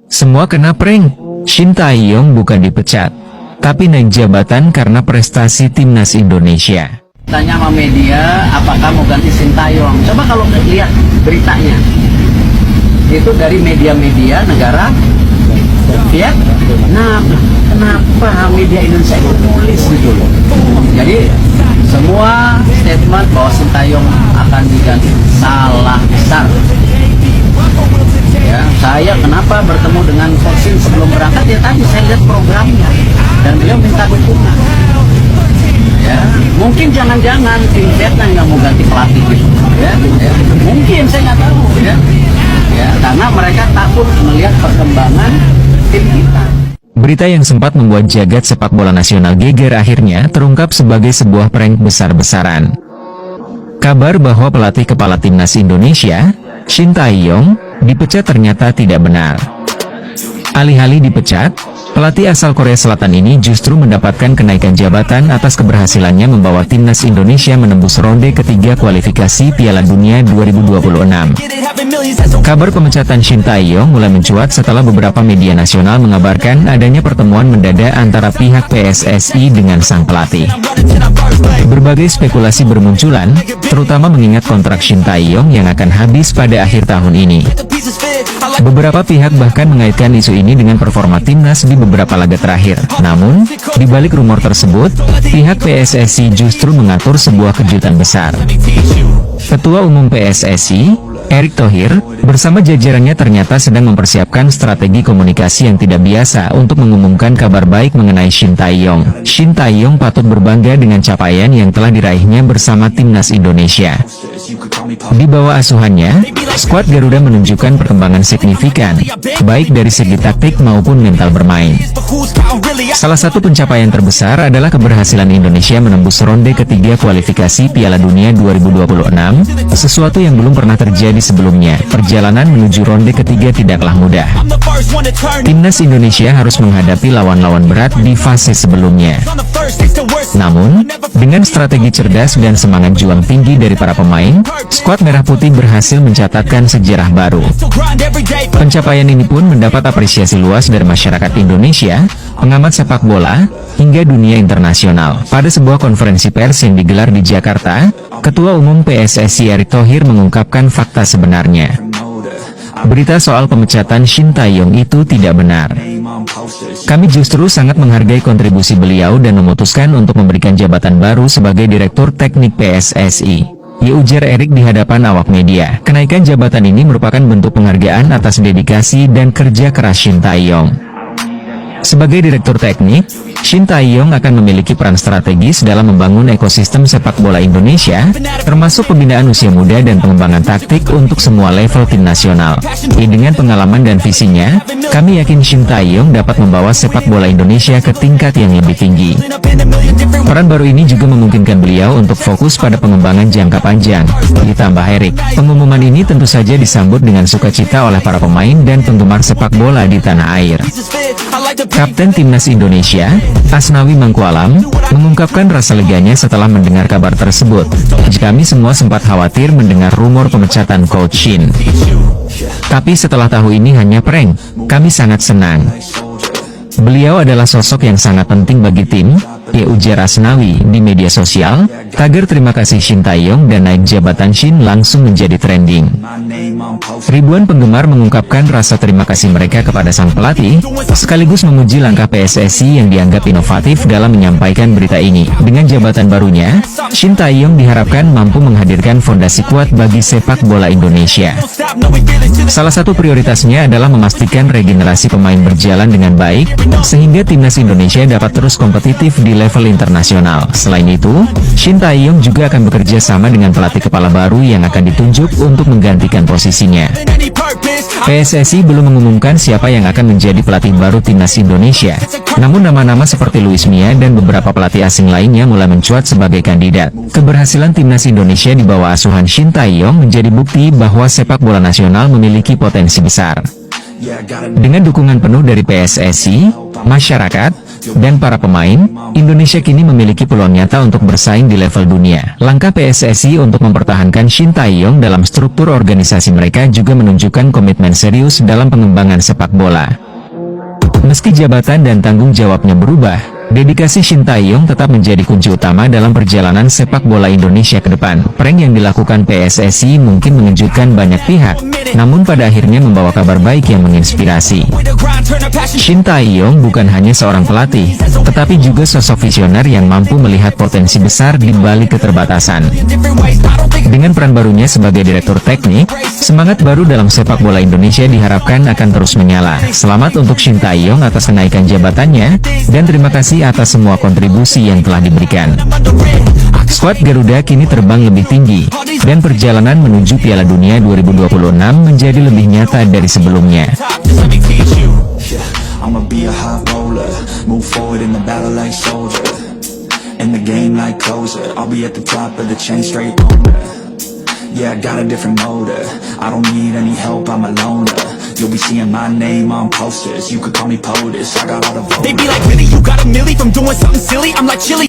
Semua kena prank. Shin Tae-yong bukan dipecat, tapi naik jabatan karena prestasi timnas Indonesia. Tanya sama media, apakah mau ganti Shin Tae-yong? Coba kalau lihat beritanya, itu dari media-media negara Vietnam. Kenapa media Indonesia itu nulis gitu loh? Jadi semua statement bahwa Shin Tae-yong akan diganti salah besar. Ya, saya kenapa bertemu dengan Coach Shin sebelum berangkat, ya tadi saya lihat programnya dan beliau minta dukungan. Ya, mungkin jangan-jangan tim Vietnam nggak mau ganti pelatih gitu. Ya, mungkin saya nggak tahu ya. Ya, karena mereka takut melihat perkembangan tim kita. Berita yang sempat membuat jagat sepak bola nasional geger akhirnya terungkap sebagai sebuah prank besar-besaran. Kabar bahwa pelatih kepala timnas Indonesia, Shin Tae-yong, dipecat ternyata tidak benar. Alih-alih dipecat, pelatih asal Korea Selatan ini justru mendapatkan kenaikan jabatan atas keberhasilannya membawa timnas Indonesia menembus ronde ketiga kualifikasi Piala Dunia 2026. Kabar pemecatan Shin Tae-yong mulai mencuat setelah beberapa media nasional mengabarkan adanya pertemuan mendadak antara pihak PSSI dengan sang pelatih. Berbagai spekulasi bermunculan, terutama mengingat kontrak Shin Tae-yong yang akan habis pada akhir tahun ini. Beberapa pihak bahkan mengaitkan isu ini dengan performa timnas di beberapa laga terakhir. Namun, di balik rumor tersebut, pihak PSSI justru mengatur sebuah kejutan besar. Ketua Umum PSSI, Erick Thohir, bersama jajarannya ternyata sedang mempersiapkan strategi komunikasi yang tidak biasa untuk mengumumkan kabar baik mengenai Shin Tae-yong. Shin Tae-yong patut berbangga dengan capaian yang telah diraihnya bersama timnas Indonesia. Di bawah asuhannya, skuad Garuda menunjukkan perkembangan signifikan, baik dari segi taktik maupun mental bermain. Salah satu pencapaian terbesar adalah keberhasilan Indonesia menembus ronde ketiga kualifikasi Piala Dunia 2026, sesuatu yang belum pernah terjadi sebelumnya. Perjalanan menuju ronde ketiga tidaklah mudah. Timnas Indonesia harus menghadapi lawan-lawan berat di fase sebelumnya. Namun, dengan strategi cerdas dan semangat juang tinggi dari para pemain, skuad Merah Putih berhasil mencatatkan sejarah baru. Pencapaian ini pun mendapat apresiasi luas dari masyarakat Indonesia, pengamat sepak bola, hingga dunia internasional. Pada sebuah konferensi pers yang digelar di Jakarta, Ketua Umum PSSI Erick Thohir mengungkapkan fakta sebenarnya. Berita soal pemecatan Shin Tae-yong itu tidak benar. Kami justru sangat menghargai kontribusi beliau dan memutuskan untuk memberikan jabatan baru sebagai Direktur Teknik PSSI. Ujar Erick di hadapan awak media. Kenaikan jabatan ini merupakan bentuk penghargaan atas dedikasi dan kerja keras Shin Tae-yong. Sebagai Direktur Teknik, Shin Tae-yong akan memiliki peran strategis dalam membangun ekosistem sepak bola Indonesia, termasuk pembinaan usia muda dan pengembangan taktik untuk semua level tim nasional. Dengan pengalaman dan visinya, kami yakin Shin Tae-yong dapat membawa sepak bola Indonesia ke tingkat yang lebih tinggi. Peran baru ini juga memungkinkan beliau untuk fokus pada pengembangan jangka panjang. Ditambah Erick, pengumuman ini tentu saja disambut dengan sukacita oleh para pemain dan penggemar sepak bola di tanah air. Kapten Timnas Indonesia, Asnawi Mangkualam, mengungkapkan rasa leganya setelah mendengar kabar tersebut. Kami semua sempat khawatir mendengar rumor pemecatan Coach Shin. Tapi setelah tahu ini hanya prank, kami sangat senang. Beliau adalah sosok yang sangat penting bagi tim, ujar Asnawi di media sosial. Tagar terima kasih Shin Tae-yong dan naik jabatan Shin langsung menjadi trending. Ribuan penggemar mengungkapkan rasa terima kasih mereka kepada sang pelatih, sekaligus memuji langkah PSSI yang dianggap inovatif dalam menyampaikan berita ini. Dengan jabatan barunya, Shin Tae-yong diharapkan mampu menghadirkan fondasi kuat bagi sepak bola Indonesia. Salah satu prioritasnya adalah memastikan regenerasi pemain berjalan dengan baik, sehingga timnas Indonesia dapat terus kompetitif di level internasional. Selain itu, Shin Tae-yong juga akan bekerja sama dengan pelatih kepala baru yang akan ditunjuk untuk menggantikan posisinya. PSSI belum mengumumkan siapa yang akan menjadi pelatih baru timnas Indonesia. Namun nama-nama seperti Luis Mia dan beberapa pelatih asing lainnya mulai mencuat sebagai kandidat. Keberhasilan timnas Indonesia di bawah asuhan Shin Tae-yong menjadi bukti bahwa sepak bola nasional memiliki potensi besar. Dengan dukungan penuh dari PSSI, masyarakat, dan para pemain, Indonesia kini memiliki peluang nyata untuk bersaing di level dunia. Langkah PSSI untuk mempertahankan Shin Tae-yong dalam struktur organisasi mereka juga menunjukkan komitmen serius dalam pengembangan sepak bola. Meski jabatan dan tanggung jawabnya berubah, dedikasi Shin Tae-yong tetap menjadi kunci utama dalam perjalanan sepak bola Indonesia ke depan. Prank yang dilakukan PSSI mungkin mengejutkan banyak pihak, namun pada akhirnya membawa kabar baik yang menginspirasi. Shin Tae-yong bukan hanya seorang pelatih, tetapi juga sosok visioner yang mampu melihat potensi besar di balik keterbatasan. Dengan peran barunya sebagai direktur teknik, semangat baru dalam sepak bola Indonesia diharapkan akan terus menyala. Selamat untuk Shin Tae-yong atas kenaikan jabatannya, dan terima kasih atas semua kontribusi yang telah diberikan. Skuad Garuda kini terbang lebih tinggi, dan perjalanan menuju Piala Dunia 2026 menjadi lebih nyata dari sebelumnya. I'ma be a high roller, move forward in the battle like soldier, in the game like closer, I'll be at the top of the chain straight owner. Yeah, I got a different motor, I don't need any help, I'm a loner. You'll be seeing my name on posters, you could call me POTUS, I got all the voters. They be like, really, you got a milli from doing something silly? I'm like, chili.